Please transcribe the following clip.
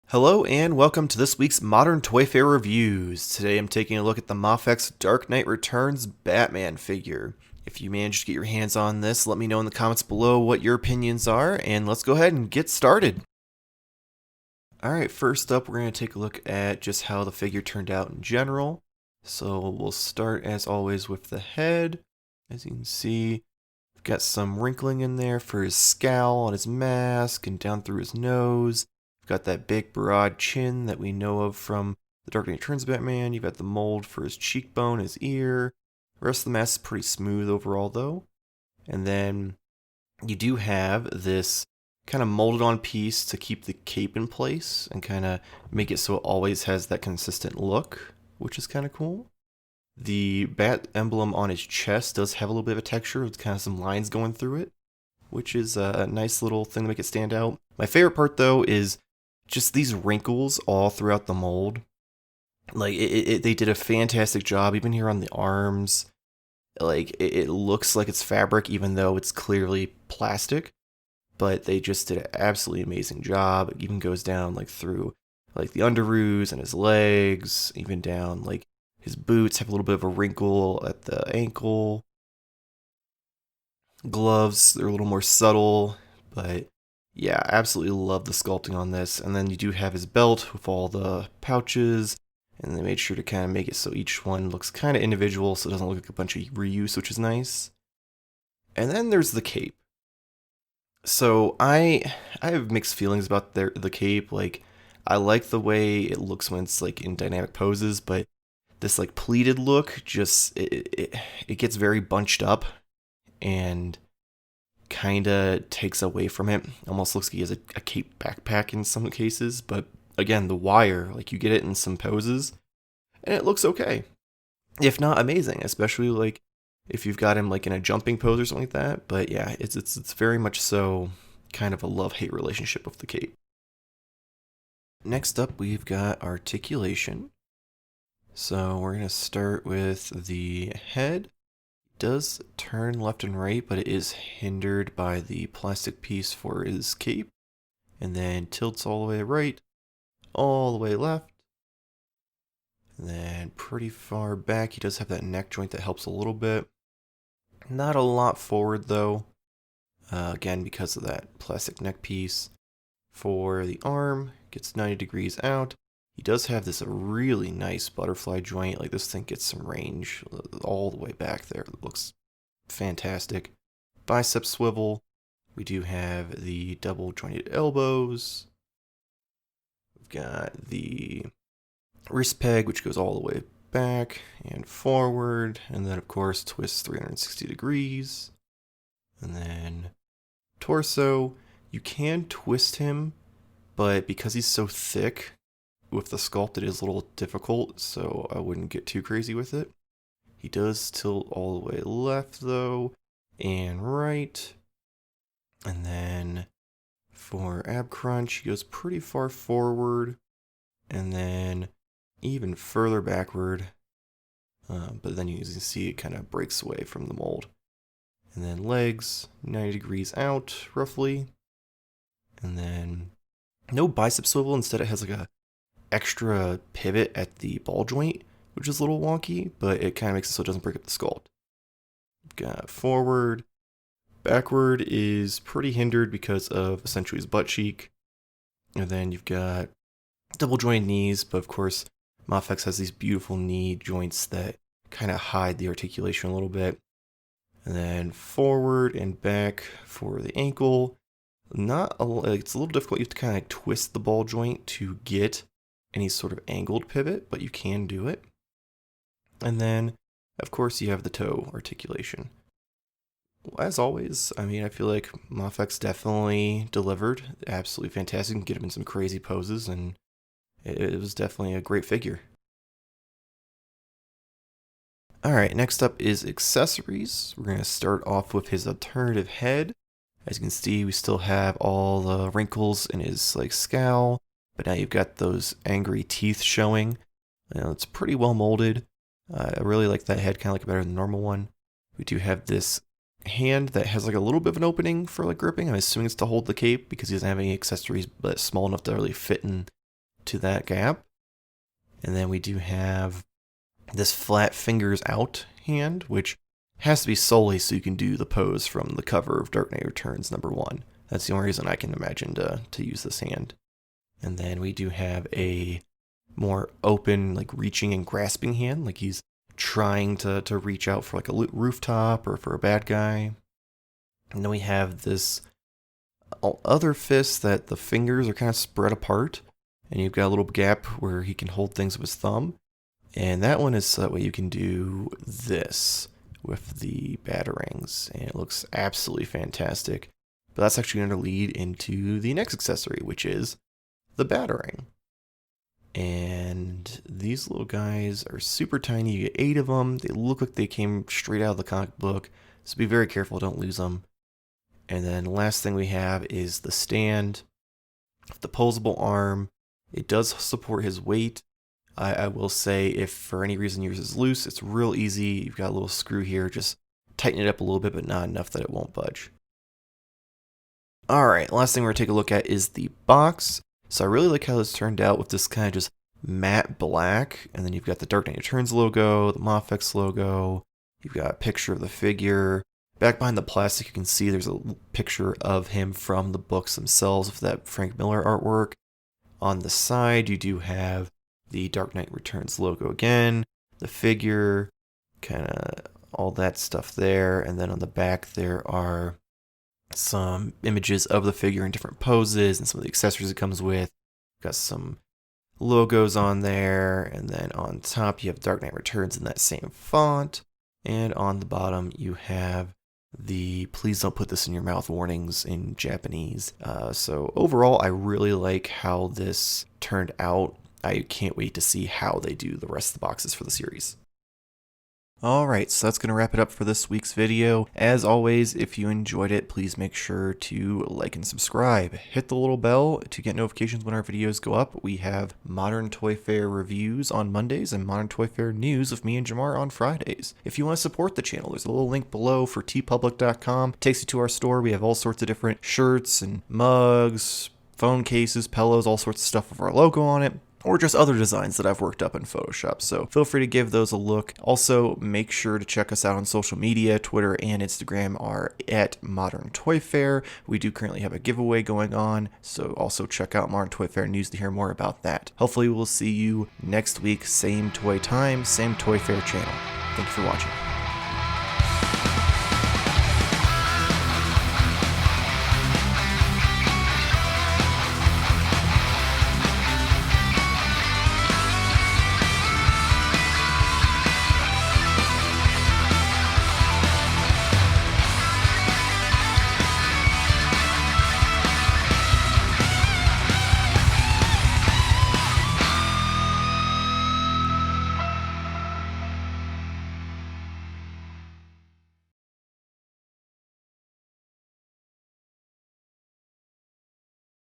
Hello and welcome to this week's Modern Toyfare Reviews. Today I'm taking a look at the Mafex Dark Knight Returns Batman figure. If you managed to get your hands on this, let me know in the comments below what your opinions are, and let's go ahead and get started. Alright, first up we're going to take a look at just how the figure turned out in general. So we'll start as always with the head. As you can see, we've got some wrinkling in there for his scowl on his mask and down through his nose. Got that big broad chin that we know of from the Dark Knight Returns Batman. You've got the mold for his cheekbone, his ear. The rest of the mask is pretty smooth overall though. And then you do have this kind of molded on piece to keep the cape in place and kind of make it so it always has that consistent look, which is kind of cool. The bat emblem on his chest does have a little bit of a texture with kind of some lines going through it, which is a nice little thing to make it stand out. My favorite part though is just these wrinkles all throughout the mold. Like, they did a fantastic job, even here on the arms. Like, it looks like it's fabric, even though it's clearly plastic. But they just did an absolutely amazing job. It even goes down, like, through, like, the underoos and his legs, even down, like, his boots have a little bit of a wrinkle at the ankle. Gloves, they're a little more subtle, but yeah, absolutely love the sculpting on this. And then you do have his belt with all the pouches, and they made sure to kind of make it so each one looks kind of individual so it doesn't look like a bunch of reuse, which is nice. And then there's the cape. So I have mixed feelings about the cape. Like, I like the way it looks when it's like in dynamic poses, but this like pleated look just it gets very bunched up and kind of takes away from it. Almost looks like he has a cape backpack in some cases, but again, the wire, like, you get it in some poses, and it looks okay. If not amazing, especially like if you've got him like in a jumping pose or something like that. But yeah, it's very much so kind of a love-hate relationship with the cape. Next up, we've got articulation. So we're gonna start with the head. Does turn left and right, but it is hindered by the plastic piece for his cape, and then tilts all the way right, all the way left, and then pretty far back. He does have that neck joint that helps a little bit, not a lot forward though, again because of that plastic neck piece. For the arm, gets 90 degrees out. He does have this really nice butterfly joint. Like, this thing gets some range all the way back there. It looks fantastic. Bicep swivel. We do have the double jointed elbows. We've got the wrist peg, which goes all the way back and forward. And then, of course, twists 360 degrees. And then torso. You can twist him, but because he's so thick, with the sculpt, it is a little difficult, so I wouldn't get too crazy with it. He does tilt all the way left, though, and right. And then for ab crunch, he goes pretty far forward, and then even further backward. But then you can see it kind of breaks away from the mold. And then legs, 90 degrees out, roughly. And then no bicep swivel, instead it has like a extra pivot at the ball joint, which is a little wonky, but it kind of makes it so it doesn't break up the sculpt. We've got forward. Backward is pretty hindered because of essentially his butt cheek. And then you've got double jointed knees, but of course Mafex has these beautiful knee joints that kind of hide the articulation a little bit. And then forward and back for the ankle. It's a little difficult. You have to kind of twist the ball joint to get any sort of angled pivot, but you can do it. And then, of course, you have the toe articulation. As always, I mean, I feel like Mafex definitely delivered. Absolutely fantastic. You can get him in some crazy poses, and it was definitely a great figure. Alright, next up is accessories. We're going to start off with his alternative head. As you can see, we still have all the wrinkles in his like scowl, but now you've got those angry teeth showing. You know, it's pretty well molded. I really like that head, kind of like it better than the normal one. We do have this hand that has like a little bit of an opening for like gripping. I'm assuming it's to hold the cape because he doesn't have any accessories but small enough to really fit into that gap. And then we do have this flat fingers out hand, which has to be solely so you can do the pose from the cover of Dark Knight Returns #1. That's the only reason I can imagine to use this hand. And then we do have a more open, like reaching and grasping hand, like he's trying to reach out for like a rooftop or for a bad guy. And then we have this other fist that the fingers are kind of spread apart, and you've got a little gap where he can hold things with his thumb. And that one is so that way you can do this with the batarangs, and it looks absolutely fantastic. But that's actually going to lead into the next accessory, which is the batarang. And these little guys are super tiny. You get 8 of them. They look like they came straight out of the comic book, so be very careful, don't lose them. And then the last thing we have is the stand. The posable arm. It does support his weight. I will say if for any reason yours is loose, it's real easy. You've got a little screw here. Just tighten it up a little bit, but not enough that it won't budge. Alright, last thing we're going to take a look at is the box. So I really like how this turned out with this kind of just matte black. And then you've got the Dark Knight Returns logo, the Mafex logo. You've got a picture of the figure. Back behind the plastic, you can see there's a picture of him from the books themselves with that Frank Miller artwork. On the side, you do have the Dark Knight Returns logo again, the figure, kind of all that stuff there. And then on the back, there are some images of the figure in different poses and some of the accessories it comes with. Got some logos on there. And then on top, you have Dark Knight Returns in that same font. And on the bottom, you have the please don't put this in your mouth warnings in Japanese. So overall, I really like how this turned out. I can't wait to see how they do the rest of the boxes for the series. Alright, so that's going to wrap it up for this week's video. As always, if you enjoyed it, please make sure to like and subscribe. Hit the little bell to get notifications when our videos go up. We have Modern Toyfare reviews on Mondays and Modern Toyfare news with me and Jamar on Fridays. If you want to support the channel, there's a little link below for tpublic.com. It takes you to our store. We have all sorts of different shirts and mugs, phone cases, pillows, all sorts of stuff with our logo on it, or just other designs that I've worked up in Photoshop. So feel free to give those a look. Also, make sure to check us out on social media. Twitter and Instagram are at Modern Toyfare. We do currently have a giveaway going on, so also check out Modern Toyfare news to hear more about that. Hopefully we'll see you next week, same toy time, same Toyfare channel. Thank you for watching.